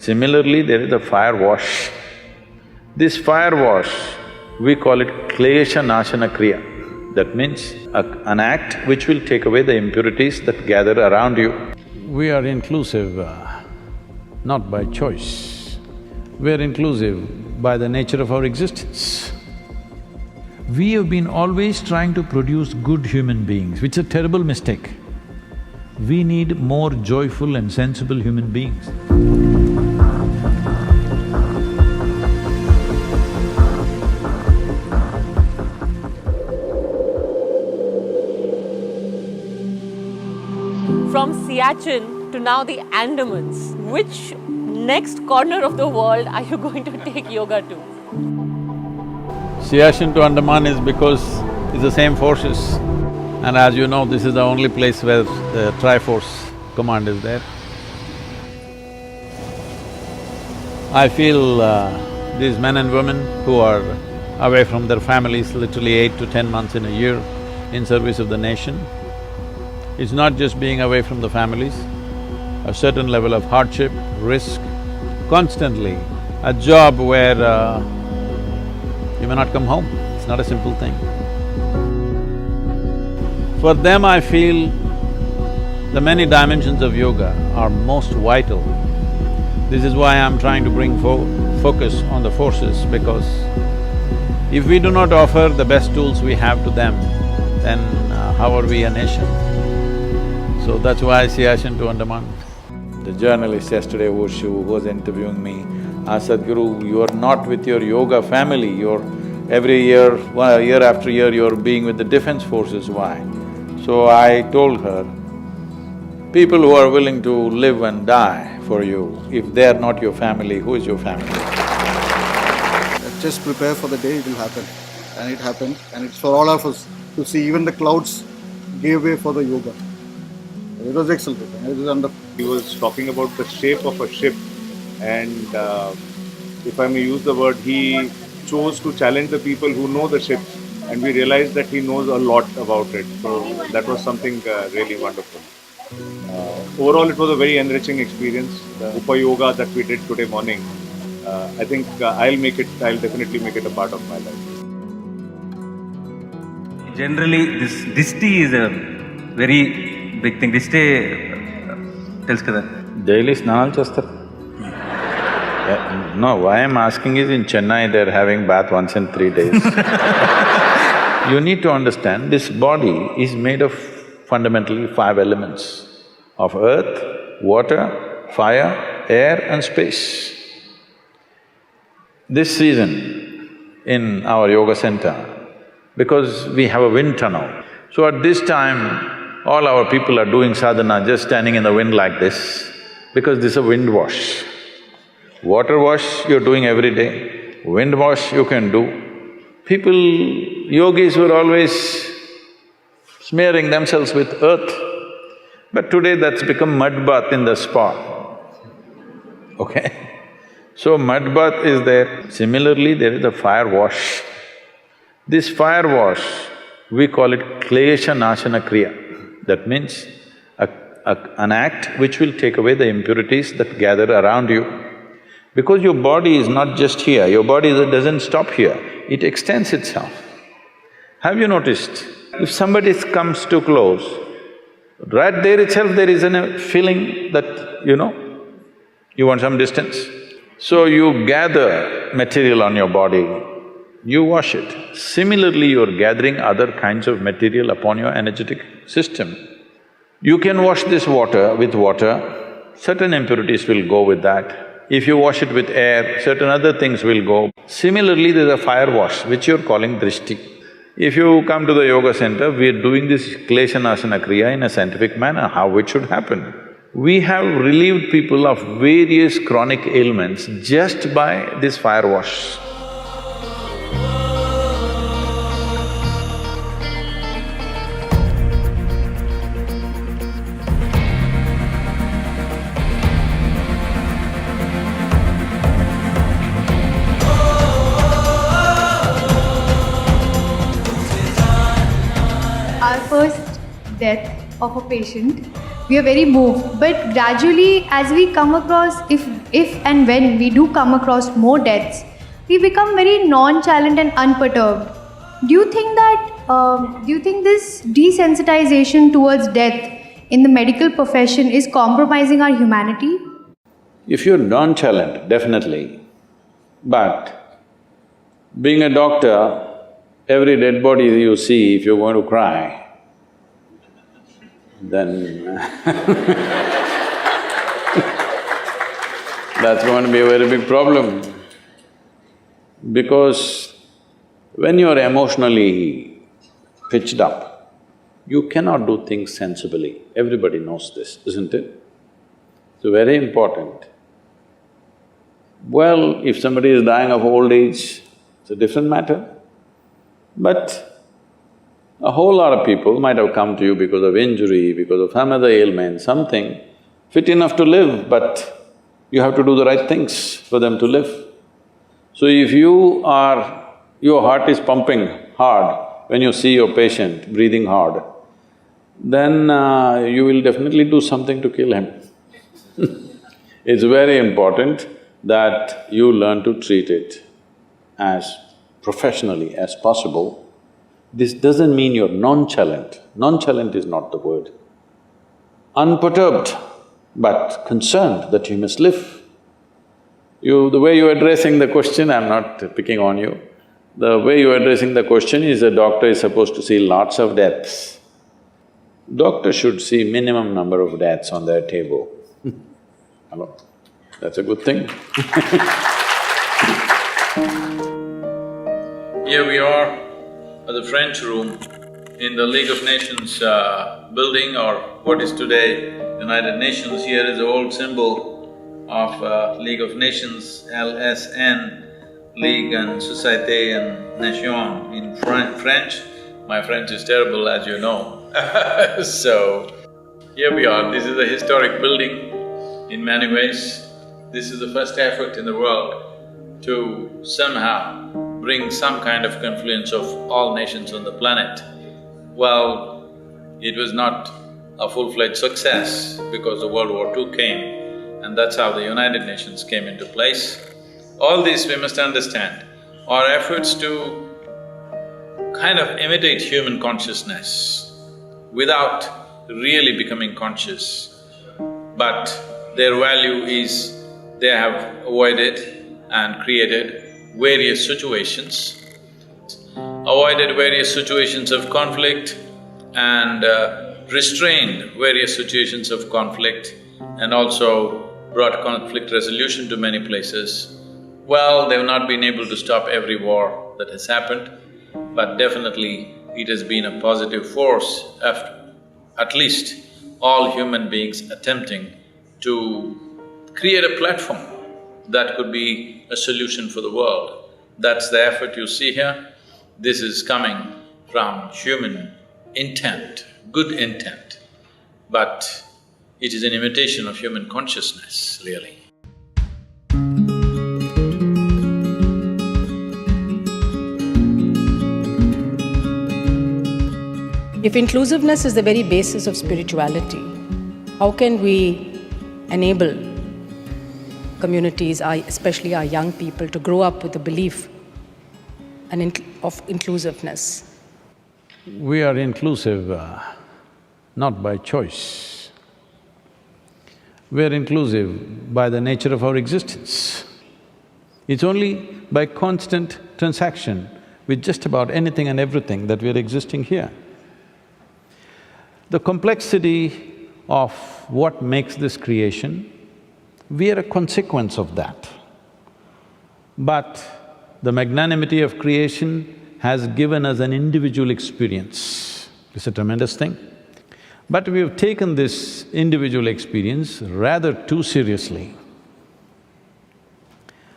Similarly, there is a fire wash. This fire wash, we call it klesha nashana kriya. That means an act which will take away the impurities that gather around you. We are inclusive not by choice, we are inclusive by the nature of our existence. We have been always trying to produce good human beings, which is a terrible mistake. We need more joyful and sensible human beings. From Siachen to now the Andamans, which next corner of the world are you going to take yoga to? Siachen to Andaman is because it's the same forces. And as you know, this is the only place where the Triforce command is there. I feel these men and women who are away from their families literally 8 to 10 months in a year in service of the nation, it's not just being away from the families, a certain level of hardship, risk, constantly, a job where you may not come home, it's not a simple thing. For them, I feel the many dimensions of yoga are most vital. This is why I'm trying to bring focus on the forces, because if we do not offer the best tools we have to them, then how are we a nation? So that's why Siachen to Andaman. The journalist yesterday who was interviewing me asked, Sadhguru, you are not with your yoga family, you're every year, year after year, you're being with the defense forces, why? So I told her, people who are willing to live and die for you, if they are not your family, who is your family? Just prepare for the day, it will happen. And it happened, and it's for all of us to see. Even the clouds gave way for the yoga. It was excellent. He was talking about the shape of a ship, and if I may use the word, he chose to challenge the people who know the ship, and we realized that he knows a lot about it. So that was something really wonderful. Overall, it was a very enriching experience. The Upa Yoga that we did today morning, I think I'll definitely make it a part of my life. Generally, this tea is a very big thing. This tea tells kada. Daily snanal chestar. No, why I'm asking is in Chennai they're having bath once in 3 days. You need to understand, this body is made of fundamentally 5 elements of earth, water, fire, air and space. This season in our yoga center, because we have a wind tunnel, so at this time, all our people are doing sadhana just standing in the wind like this, because this is a wind wash. Water wash you're doing every day, wind wash you can do. People, yogis were always smearing themselves with earth, but today that's become mud bath in the spa, okay? So mud bath is there. Similarly, there is a fire wash. This fire wash, we call it klesha nashana kriya. That means an act which will take away the impurities that gather around you. Because your body is not just here, your body doesn't stop here, it extends itself. Have you noticed, if somebody comes too close, right there itself there is a feeling that, you want some distance. So you gather material on your body, you wash it. Similarly, you're gathering other kinds of material upon your energetic system. You can wash this water with water, certain impurities will go with that. If you wash it with air, certain other things will go. Similarly, there's a fire wash, which you're calling drishti. If you come to the yoga center, we're doing this klesha nashana kriya in a scientific manner, how it should happen. We have relieved people of various chronic ailments just by this fire wash. Our first death of a patient we are very moved. But gradually, as we come across, if and when we do come across more deaths, we become very nonchalant and unperturbed. Do you think that? Do you think this desensitization towards death in the medical profession is compromising our humanity? If you're nonchalant, definitely. But being a doctor, every dead body you see, if you're going to cry, then that's going to be a very big problem. Because when you're emotionally pitched up, you cannot do things sensibly. Everybody knows this, isn't it? So very important. Well, if somebody is dying of old age, it's a different matter. But a whole lot of people might have come to you because of injury, because of some other ailment, something fit enough to live, but you have to do the right things for them to live. So if your heart is pumping hard when you see your patient breathing hard, then you will definitely do something to kill him. It's very important that you learn to treat it as professionally as possible. This doesn't mean you're nonchalant. Nonchalant is not the word. Unperturbed, but concerned that you must live. The way you're addressing the question, I'm not picking on you, the way you're addressing the question is a doctor is supposed to see lots of deaths. Doctor should see minimum number of deaths on their table. Hello? That's a good thing. Here we are at the French Room in the League of Nations building, or what is today United Nations. Here is the old symbol of League of Nations, LSN, Ligue and Société and Nation in French. My French is terrible, as you know. So, here we are. This is a historic building in many ways. This is the first effort in the world to somehow bring some kind of confluence of all nations on the planet. Well, it was not a full-fledged success because the World War II came, and that's how the United Nations came into place. All this we must understand are efforts to kind of imitate human consciousness without really becoming conscious. But their value is they have avoided and created various situations, avoided various situations of conflict and restrained various situations of conflict, and also brought conflict resolution to many places. Well, they've not been able to stop every war that has happened, but definitely it has been a positive force of at least all human beings attempting to create a platform that could be a solution for the world. That's the effort you see here. This is coming from human intent, good intent, but it is an imitation of human consciousness, really. If inclusiveness is the very basis of spirituality, how can we enable communities, especially our young people, to grow up with the belief of inclusiveness? We are inclusive not by choice. We are inclusive by the nature of our existence. It's only by constant transaction with just about anything and everything that we are existing here. The complexity of what makes this creation, we are a consequence of that. But the magnanimity of creation has given us an individual experience. It's a tremendous thing. But we have taken this individual experience rather too seriously.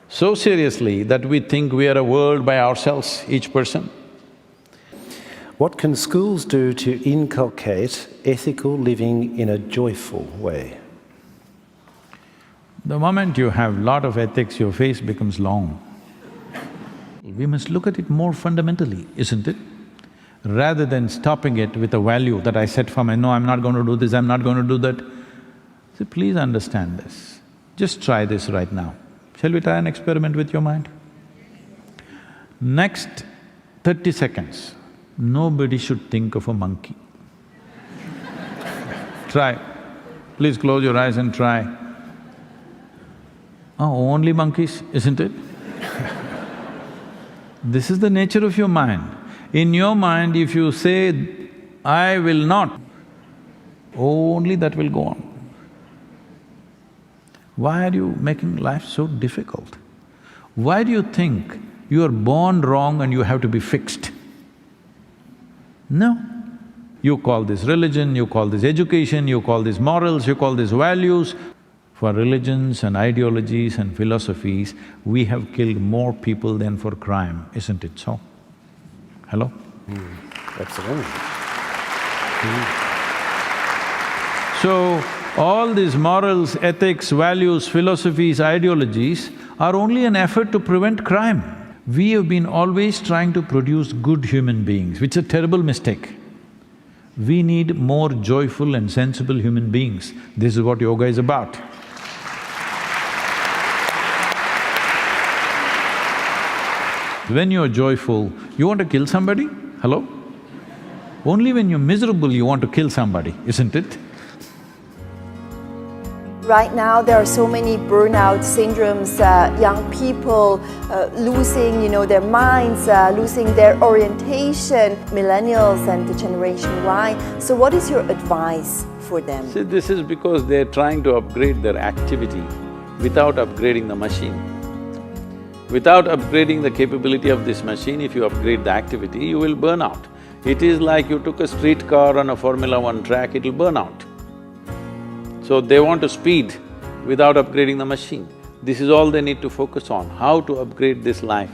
So seriously that we think we are a world by ourselves, each person. What can schools do to inculcate ethical living in a joyful way? The moment you have lot of ethics, your face becomes long. We must look at it more fundamentally, isn't it? rather than stopping it with a value that I set for my… no, I'm not going to do this, I'm not going to do that. So please understand this. Just try this right now. Shall we try an experiment with your mind? Next 30 seconds, nobody should think of a monkey. Try. Please close your eyes and try. Oh, only monkeys, isn't it? This is the nature of your mind. In your mind, if you say, I will not, only that will go on. Why are you making life so difficult? Why do you think you are born wrong and you have to be fixed? No. You call this religion, you call this education, you call this morals, you call this values. For religions and ideologies and philosophies, we have killed more people than for crime, isn't it so? Hello? Absolutely. So, all these morals, ethics, values, philosophies, ideologies are only an effort to prevent crime. We have been always trying to produce good human beings, which is a terrible mistake. We need more joyful and sensible human beings. This is what yoga is about. When you're joyful, you want to kill somebody? Hello? Only when you're miserable you want to kill somebody, isn't it? Right now, there are so many burnout syndromes, young people losing, their minds, losing their orientation, millennials and the Generation Y. So what is your advice for them? See, this is because they're trying to upgrade their activity without upgrading the machine. Without upgrading the capability of this machine, if you upgrade the activity, you will burn out. It is like you took a streetcar on a Formula 1 track, it'll burn out. So they want to speed without upgrading the machine. This is all they need to focus on, how to upgrade this life.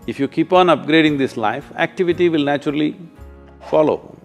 If you keep on upgrading this life, activity will naturally follow.